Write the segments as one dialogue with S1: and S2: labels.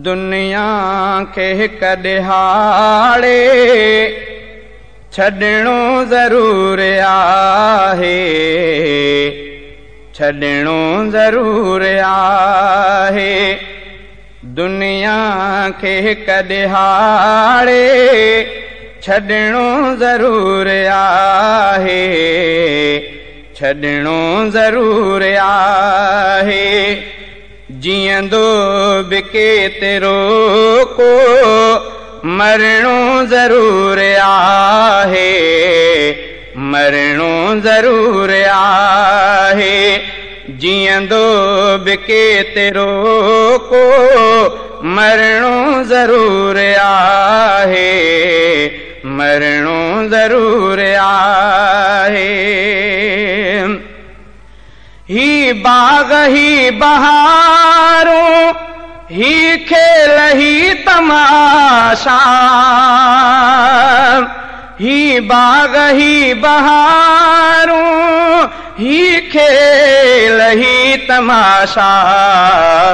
S1: दुनिया खे हिक ॾिहाड़े छॾणो ज़रूर आहे, छॾणो ज़रूर आहे। दुनिया खे हिक ॾिहाड़े छॾणो ज़रूर आहे, छॾणो ज़रूर आहे। जीअंदो बि केतिरो को मरणो ज़रूर आहे, मरणो ज़रूर आहे। जीअंदो बि केतिरो को मरणो ज़रूर आहे, मरणो ज़रूर आहे। ही बाग़ ही बहारों ही खेल ही तमाशा, ही बाग़ ही बहारों ही खेल ही तमाशा।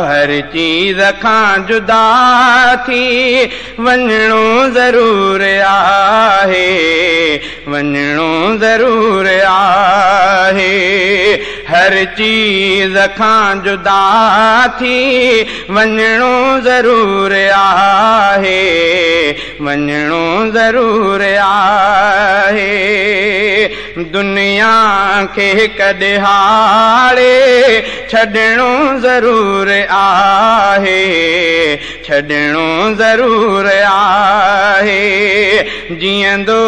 S1: हर चीज़ खां जुदा थी वञणो ज़रूर आहे, वञणो ज़रूर आहे। हर चीज़ खां जुदा थी वञणो ज़रूर आहे, वञणो ज़रूर आहे। दुनिया खे हिक ॾिहाड़े छॾणो ज़रूर आहे, छॾणो ज़रूर आहे। जीअंदो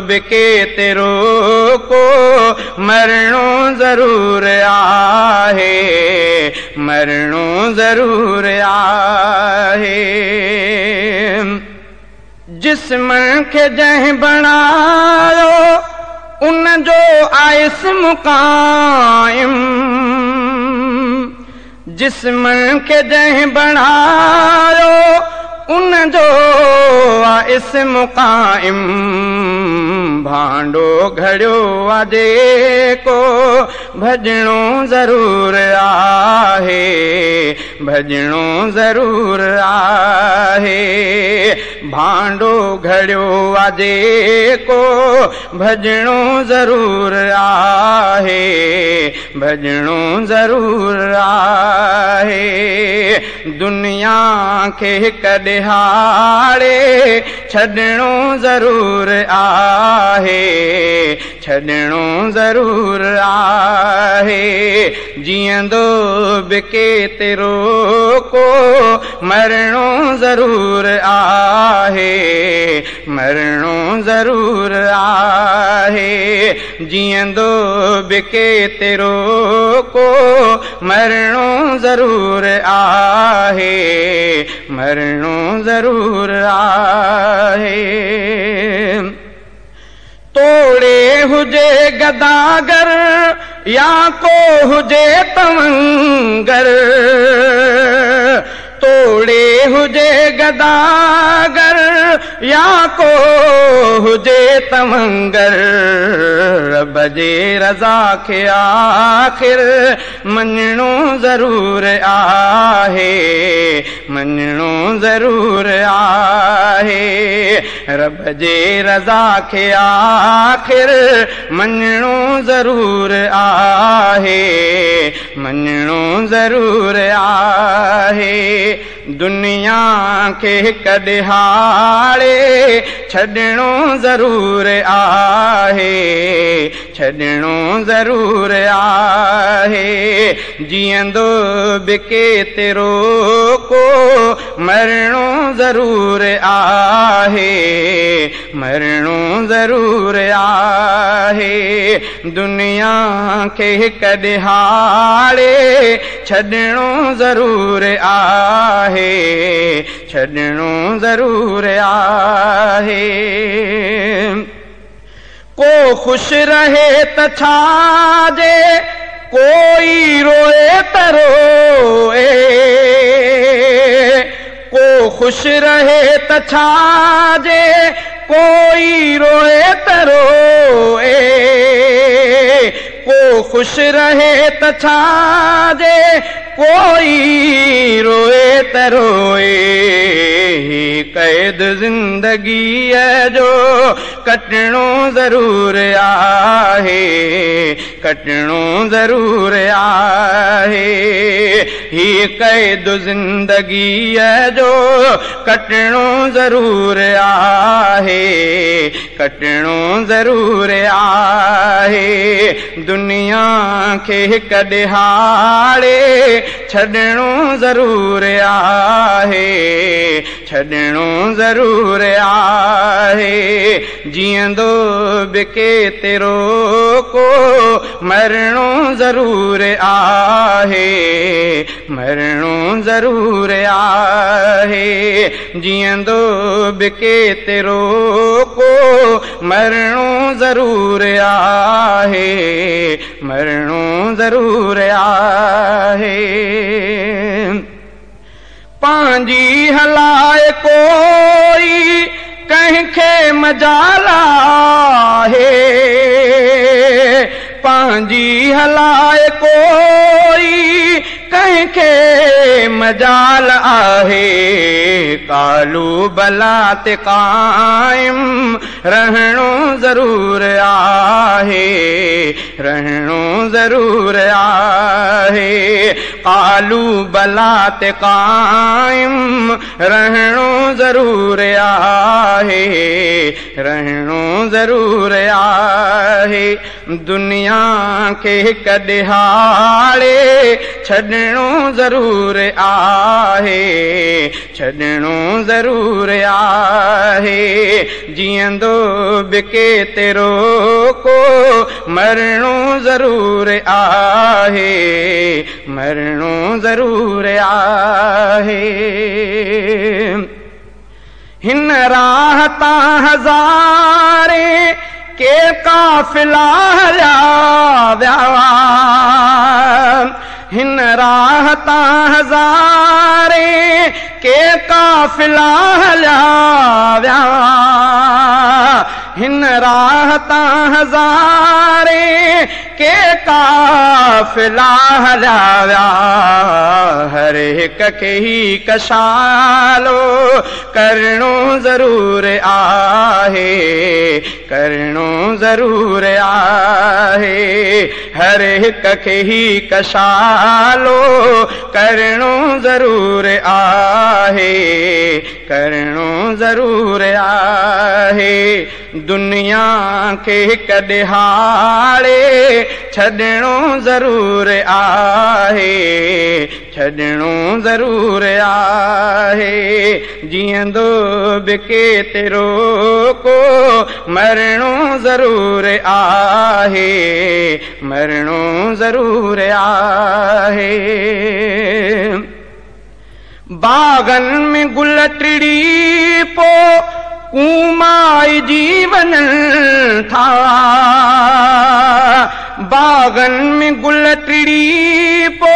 S1: बि केतिरो को मरणो ज़रूर आहे, मरणो ज़रूर आहे। जिस्म खे जंहिं बणायो उन जो आइस मुक़ाइम, जिस्म खे जंहिं बणायो उन जो आइस मुक़ाइम। भांडो घड़ियो आहे जेको भॼणो ज़रूर आहे, भॼणो ज़रूर आहे। भांडो घड़ियो आहे जेको भॼणो ज़रूर आहे, भॼणो ज़रूर आहे। दुनिया खे हिक ॾिहाड़े छॾणो ज़रूर आहे, छॾणो ज़रूर आहे। जीअंदो बि केतिरो को मरणो ज़रूर आहे, मरणो ज़रूर आहे। जीअंदो बि केतिरो को मरणो ज़रूर आहे, मरणो ज़रूर आहे। तोड़े हुजे गदागर या को हुजे तवंगर, तोड़े हुजे गदागर या को हुजे तवंगर। रब जे रज़ा खे आख़िर मञणो ज़रूर आहे, मञणो ज़रूर आहे। रब जे रज़ा खे आख़िर मञणो ज़रूर आहे, मञणो ज़रूर आहे। दुनिया खे हिक ॾिहाड़े छॾणो ज़रूर आहे, छॾणो ज़रूर आहे। जीअंदो बि केतिरो को मरणो ज़रूर आहे, मरणो ज़रूर आहे। दुनिया खे हिक ॾिहाड़े छॾणो ज़रूर आहे, छॾणो ज़रूर आहे। को ख़ुशि रहे त छाजे, कोई रोए त रोए। को ख़ुशि रहे त छाजे, कोई रोए त रोए। को खुश रहे त छाजे, कोई रोए त रोए। कैद जिंदगी जो कटणो ज़रूर आहे, कटणो ज़रूर आहे। ही कैद जिंदगी जो कटणो ज़रूर आहे, कटणो ज़रूर आहे। दुनिया खे हिक ॾिहाड़े छॾणो ज़रूर आहे, छॾणो ज़रूर आहे। जीअंदो बिके तेरो को मरणो ज़रूर आहे, मरणो ज़रूर आहे। जीअंदो बिके तेरो को मरणो ज़रूर आहे, मरणो ज़रूर आहे। पंहिंजी हलाए कोई कंहिंखे मजाल आहे, पंहिंजी हलाए कोई कंहिंखे मजाल आहे। कालू बला ते काइम रहणो ज़रूर आहे, रहणो ज़रूर आहे। कालू बला ते काइम रहणो ज़रूर आहे, रहणो ज़रूर आहे। दुनिया खे हिक ॾिहाड़े छॾणो ज़रूर आहे, छॾणो ज़रूर आहे। जीअंदो बिके तेरो को मरणो ज़रूर आहे, मरणो ज़रूर आहे। हिन राह तां हज़ारे के काफ़िला हलिया विया, हिन राह तां हज़ारे के काफ़िला हलिया विया, हिन राह तां हज़ारे के काफ़िला हलिया विया। हर हिक खे ही कशालो करणो ज़रूर आहे, करणो ज़रूर आहे। हर हिक खे ही कशालो करणो ज़रूर आहे, करणो ज़रूर आहे। दुनिया खे हिक ॾिहाड़े छॾणो ज़रूर आहे, छॾणो ज़रूर आहे। जीअंदो बिके तेरो को मरणो ज़रूर आहे, मरणो ज़रूर आहे। बागन में गुल टिड़ी पो कूमाई जीवन था, बागन में गुल टिड़ी पो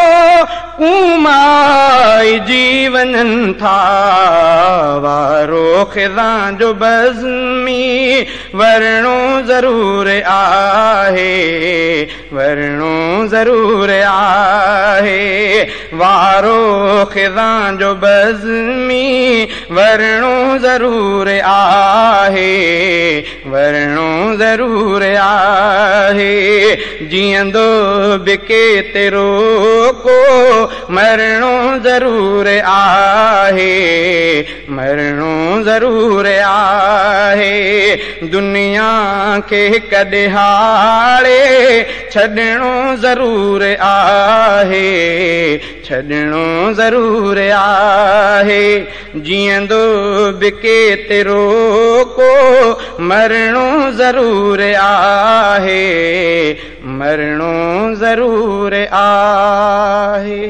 S1: कूमाई जीवन था। वारो ख़िज़ां जो बज़्मी वरणो ज़रूर आहे, वरणो ज़रूर आहे। वारो ख़िज़ां जो बज़्मी वरणो ज़रूर आहे, वरणो ज़रूर आहे। जीअंदो बिके तेरो को मरणो ज़रूर आहे, मरणो ज़रूर आहे। दुनिया खे हिक ॾिहाड़े छॾणो ज़रूर आहे, छॾणो ज़रूर आहे। जीअंदो बिके तेरो को मरणो ज़रूर आहे, मरणो ज़रूर आहे।